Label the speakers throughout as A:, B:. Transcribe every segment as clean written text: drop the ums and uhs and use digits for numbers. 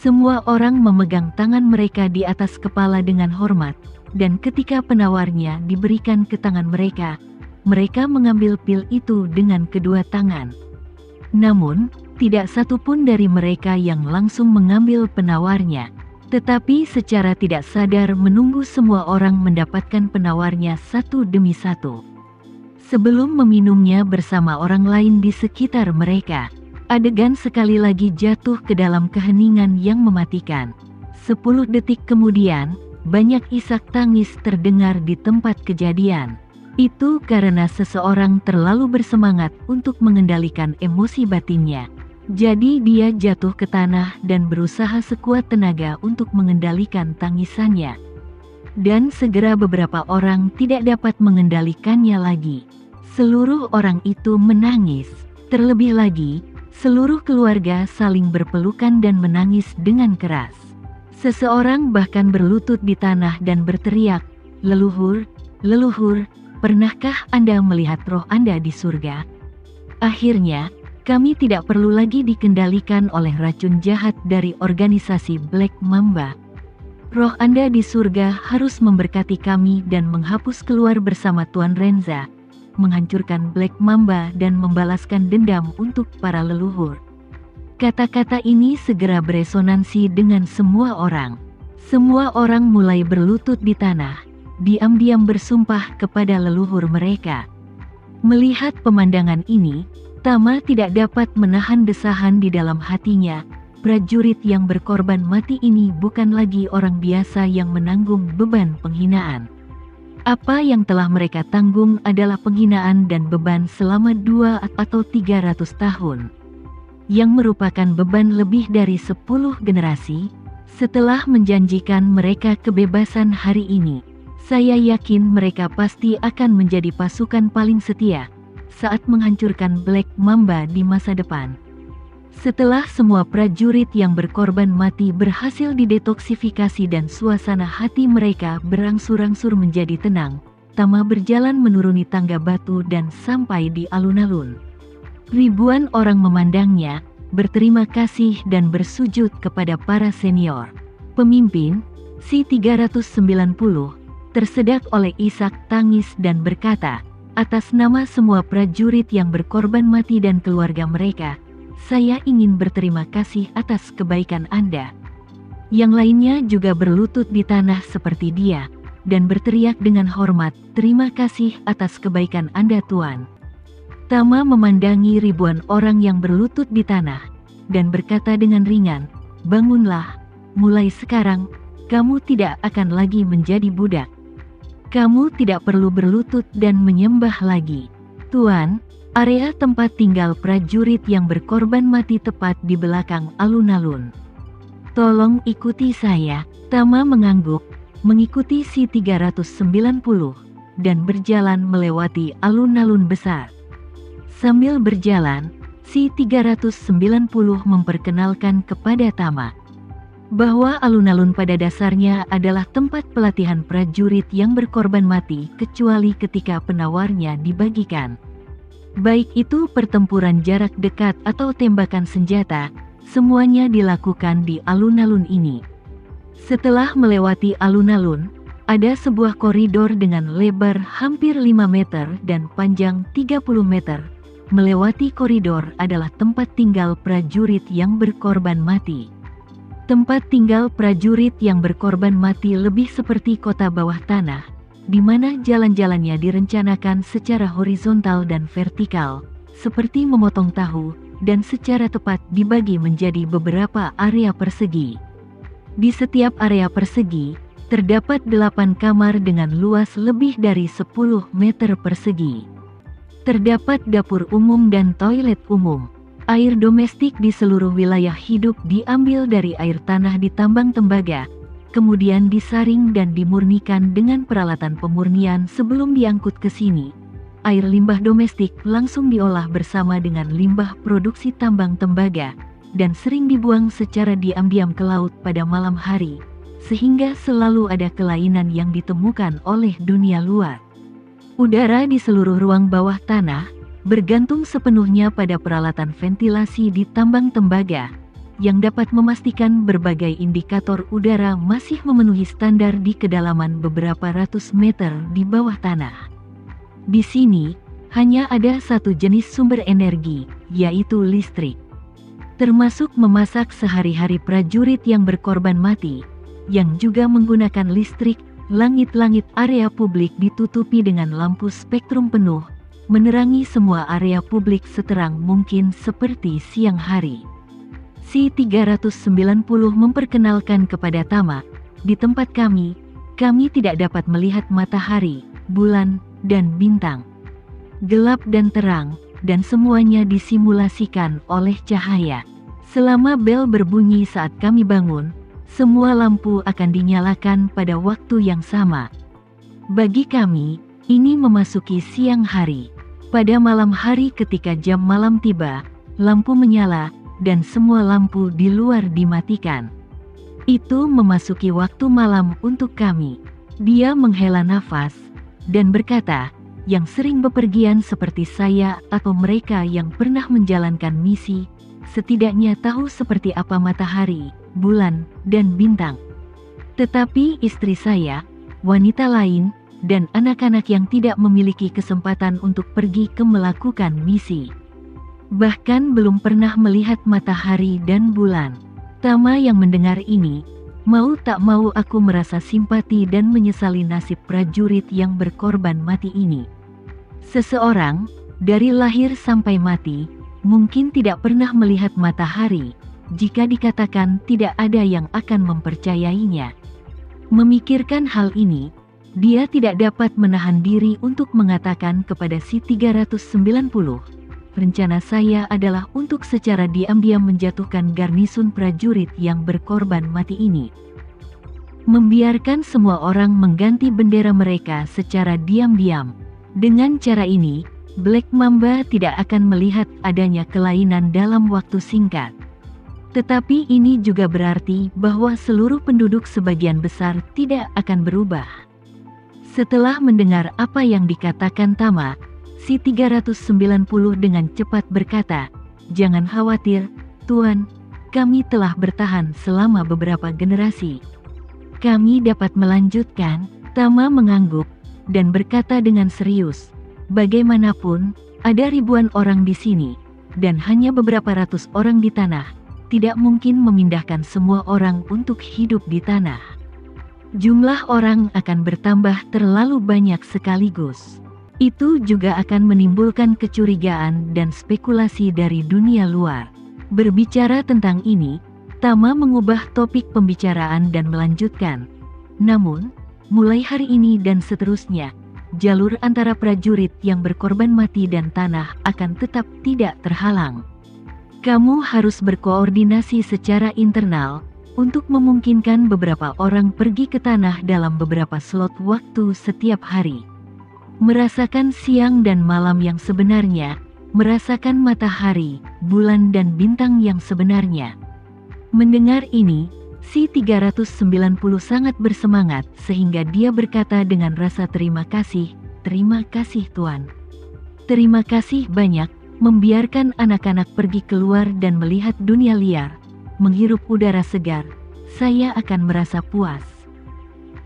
A: Semua orang memegang tangan mereka di atas kepala dengan hormat, dan ketika penawarnya diberikan ke tangan mereka, mereka mengambil pil itu dengan kedua tangan. Namun, tidak satu pun dari mereka yang langsung mengambil penawarnya, tetapi secara tidak sadar menunggu semua orang mendapatkan penawarnya satu demi satu. Sebelum meminumnya bersama orang lain di sekitar mereka, adegan sekali lagi jatuh ke dalam keheningan yang mematikan. 10 detik kemudian, banyak isak tangis terdengar di tempat kejadian. Itu karena seseorang terlalu bersemangat untuk mengendalikan emosi batinnya. Jadi dia jatuh ke tanah dan berusaha sekuat tenaga untuk mengendalikan tangisannya. Dan segera beberapa orang tidak dapat mengendalikannya lagi. Seluruh orang itu menangis. Terlebih lagi, seluruh keluarga saling berpelukan dan menangis dengan keras. Seseorang bahkan berlutut di tanah dan berteriak, "Leluhur, leluhur, pernahkah Anda melihat roh Anda di surga? Akhirnya, kami tidak perlu lagi dikendalikan oleh racun jahat dari organisasi Black Mamba. Roh Anda di surga harus memberkati kami dan menghapus keluar bersama Tuan Renza, menghancurkan Black Mamba dan membalaskan dendam untuk para leluhur." Kata-kata ini segera beresonansi dengan semua orang. Semua orang mulai berlutut di tanah, diam-diam bersumpah kepada leluhur mereka. Melihat pemandangan ini, Tama tidak dapat menahan desahan di dalam hatinya. Prajurit yang berkorban mati ini bukan lagi orang biasa yang menanggung beban penghinaan. Apa yang telah mereka tanggung adalah penghinaan dan beban selama 2 atau 300 tahun. Yang merupakan beban lebih dari 10 generasi. Setelah menjanjikan mereka kebebasan hari ini, saya yakin mereka pasti akan menjadi pasukan paling setia saat menghancurkan Black Mamba di masa depan. Setelah semua prajurit yang berkorban mati berhasil didetoksifikasi dan suasana hati mereka berangsur-angsur menjadi tenang, Tama berjalan menuruni tangga batu dan sampai di alun-alun. Ribuan orang memandangnya, berterima kasih dan bersujud kepada para senior. Pemimpin, si 390, tersedak oleh isak tangis dan berkata, "Atas nama semua prajurit yang berkorban mati dan keluarga mereka, saya ingin berterima kasih atas kebaikan Anda." Yang lainnya juga berlutut di tanah seperti dia, dan berteriak dengan hormat, "Terima kasih atas kebaikan Anda Tuan." Tama memandangi ribuan orang yang berlutut di tanah, dan berkata dengan ringan, "Bangunlah, mulai sekarang, kamu tidak akan lagi menjadi budak. Kamu tidak perlu berlutut dan menyembah lagi. Tuan, area tempat tinggal prajurit yang berkorban mati tepat di belakang alun-alun. Tolong ikuti saya." Tama mengangguk, mengikuti si 390, dan berjalan melewati alun-alun besar. Sambil berjalan, si 390 memperkenalkan kepada Tama bahwa alun-alun pada dasarnya adalah tempat pelatihan prajurit yang berkorban mati kecuali ketika penawarnya dibagikan. Baik itu pertempuran jarak dekat atau tembakan senjata, semuanya dilakukan di alun-alun ini. Setelah melewati alun-alun, ada sebuah koridor dengan lebar hampir 5 meter dan panjang 30 meter. Melewati koridor adalah tempat tinggal prajurit yang berkorban mati. Tempat tinggal prajurit yang berkorban mati lebih seperti kota bawah tanah, di mana jalan-jalannya direncanakan secara horizontal dan vertikal, seperti memotong tahu, dan secara tepat dibagi menjadi beberapa area persegi. Di setiap area persegi, terdapat 8 kamar dengan luas lebih dari 10 meter persegi. Terdapat dapur umum dan toilet umum. Air domestik di seluruh wilayah hidup diambil dari air tanah di tambang tembaga, kemudian disaring dan dimurnikan dengan peralatan pemurnian sebelum diangkut ke sini. Air limbah domestik langsung diolah bersama dengan limbah produksi tambang tembaga, dan sering dibuang secara diam-diam ke laut pada malam hari, sehingga selalu ada kelainan yang ditemukan oleh dunia luar. Udara di seluruh ruang bawah tanah bergantung sepenuhnya pada peralatan ventilasi di tambang tembaga, yang dapat memastikan berbagai indikator udara masih memenuhi standar di kedalaman beberapa ratus meter di bawah tanah. Di sini, hanya ada satu jenis sumber energi, yaitu listrik. Termasuk memasak sehari-hari prajurit yang berkorban mati, yang juga menggunakan listrik. Langit-langit area publik ditutupi dengan lampu spektrum penuh, menerangi semua area publik seterang mungkin seperti siang hari. Si-390 memperkenalkan kepada Tama, di tempat kami tidak dapat melihat matahari, bulan, dan bintang. Gelap dan terang, dan semuanya disimulasikan oleh cahaya. Selama bel berbunyi saat kami bangun, semua lampu akan dinyalakan pada waktu yang sama. Bagi kami, ini memasuki siang hari. Pada malam hari ketika jam malam tiba, lampu menyala, dan semua lampu di luar dimatikan. Itu memasuki waktu malam untuk kami. Dia menghela nafas, dan berkata, yang sering bepergian seperti saya atau mereka yang pernah menjalankan misi, setidaknya tahu seperti apa matahari, bulan, dan bintang. Tetapi istri saya, wanita lain, dan anak-anak yang tidak memiliki kesempatan untuk pergi ke melakukan misi. Bahkan belum pernah melihat matahari dan bulan. Tama yang mendengar ini, mau tak mau aku merasa simpati dan menyesali nasib prajurit yang berkorban mati ini. Seseorang, dari lahir sampai mati, mungkin tidak pernah melihat matahari, jika dikatakan tidak ada yang akan mempercayainya. Memikirkan hal ini, dia tidak dapat menahan diri untuk mengatakan kepada Si-390, rencana saya adalah untuk secara diam-diam menjatuhkan garnisun prajurit yang berkorban mati ini. Membiarkan semua orang mengganti bendera mereka secara diam-diam. Dengan cara ini, Black Mamba tidak akan melihat adanya kelainan dalam waktu singkat. Tetapi ini juga berarti bahwa seluruh penduduk sebagian besar tidak akan berubah. Setelah mendengar apa yang dikatakan Tama, Si-390 dengan cepat berkata, "Jangan khawatir, Tuan, kami telah bertahan selama beberapa generasi. Kami dapat melanjutkan." Tama mengangguk, dan berkata dengan serius, "Bagaimanapun, ada ribuan orang di sini, dan hanya beberapa ratus orang di tanah. Tidak mungkin memindahkan semua orang untuk hidup di tanah. Jumlah orang akan bertambah terlalu banyak sekaligus. Itu juga akan menimbulkan kecurigaan dan spekulasi dari dunia luar." Berbicara tentang ini, Tama mengubah topik pembicaraan dan melanjutkan, "Namun, mulai hari ini dan seterusnya, jalur antara prajurit yang berkorban mati dan tanah akan tetap tidak terhalang. Kamu harus berkoordinasi secara internal untuk memungkinkan beberapa orang pergi ke tanah dalam beberapa slot waktu setiap hari. Merasakan siang dan malam yang sebenarnya, merasakan matahari, bulan dan bintang yang sebenarnya." Mendengar ini, Si-390 sangat bersemangat sehingga dia berkata dengan rasa terima kasih, "Terima kasih Tuan. Terima kasih banyak." Membiarkan anak-anak pergi keluar dan melihat dunia liar, menghirup udara segar, saya akan merasa puas.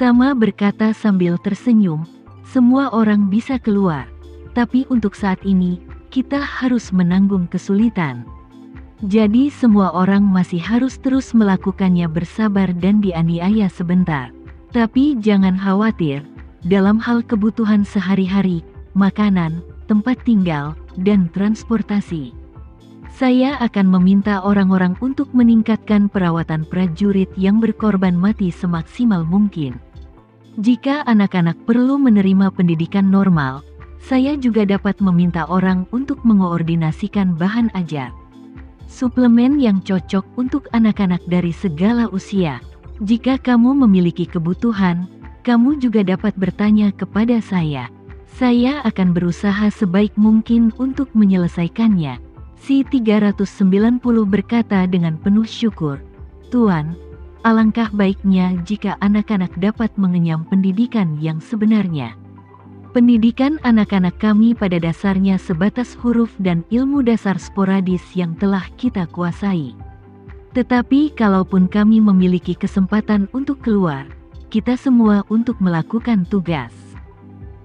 A: Tama berkata sambil tersenyum, "Semua orang bisa keluar, tapi untuk saat ini, kita harus menanggung kesulitan. Jadi semua orang masih harus terus melakukannya bersabar dan dianiaya sebentar. Tapi jangan khawatir, dalam hal kebutuhan sehari-hari, makanan, tempat tinggal, dan transportasi, saya akan meminta orang-orang untuk meningkatkan perawatan prajurit yang berkorban mati semaksimal mungkin. Jika anak-anak perlu menerima pendidikan normal, saya juga dapat meminta orang untuk mengoordinasikan bahan ajar. Suplemen yang cocok untuk anak-anak dari segala usia. Jika kamu memiliki kebutuhan, kamu juga dapat bertanya kepada saya. Saya akan berusaha sebaik mungkin untuk menyelesaikannya." Si-390 berkata dengan penuh syukur, "Tuan, alangkah baiknya jika anak-anak dapat mengenyam pendidikan yang sebenarnya. Pendidikan anak-anak kami pada dasarnya sebatas huruf dan ilmu dasar sporadis yang telah kita kuasai. Tetapi kalaupun kami memiliki kesempatan untuk keluar, kita semua untuk melakukan tugas.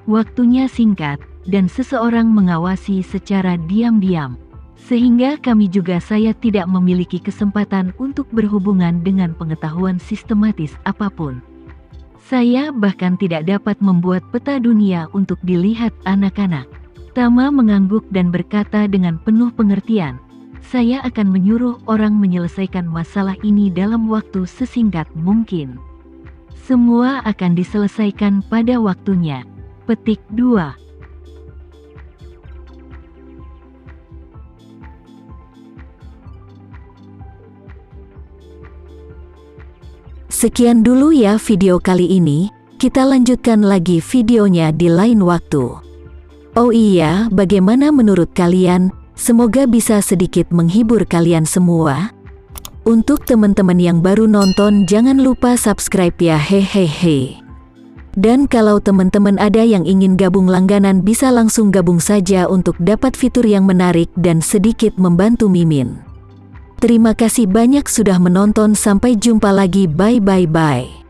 A: Waktunya singkat, dan seseorang mengawasi secara diam-diam. Sehingga kami juga saya tidak memiliki kesempatan untuk berhubungan dengan pengetahuan sistematis apapun. Saya bahkan tidak dapat membuat peta dunia untuk dilihat anak-anak. Tama mengangguk dan berkata dengan penuh pengertian, saya akan menyuruh orang menyelesaikan masalah ini dalam waktu sesingkat mungkin. Semua akan diselesaikan pada waktunya. Petik 2.
B: Sekian dulu ya video kali ini, kita lanjutkan lagi videonya di lain waktu. Oh iya, bagaimana menurut kalian? Semoga bisa sedikit menghibur kalian semua. Untuk teman-teman yang baru nonton, jangan lupa subscribe ya, hehehe. Dan kalau teman-teman ada yang ingin gabung langganan, bisa langsung gabung saja untuk dapat fitur yang menarik dan sedikit membantu Mimin. Terima kasih banyak sudah menonton, sampai jumpa lagi, bye.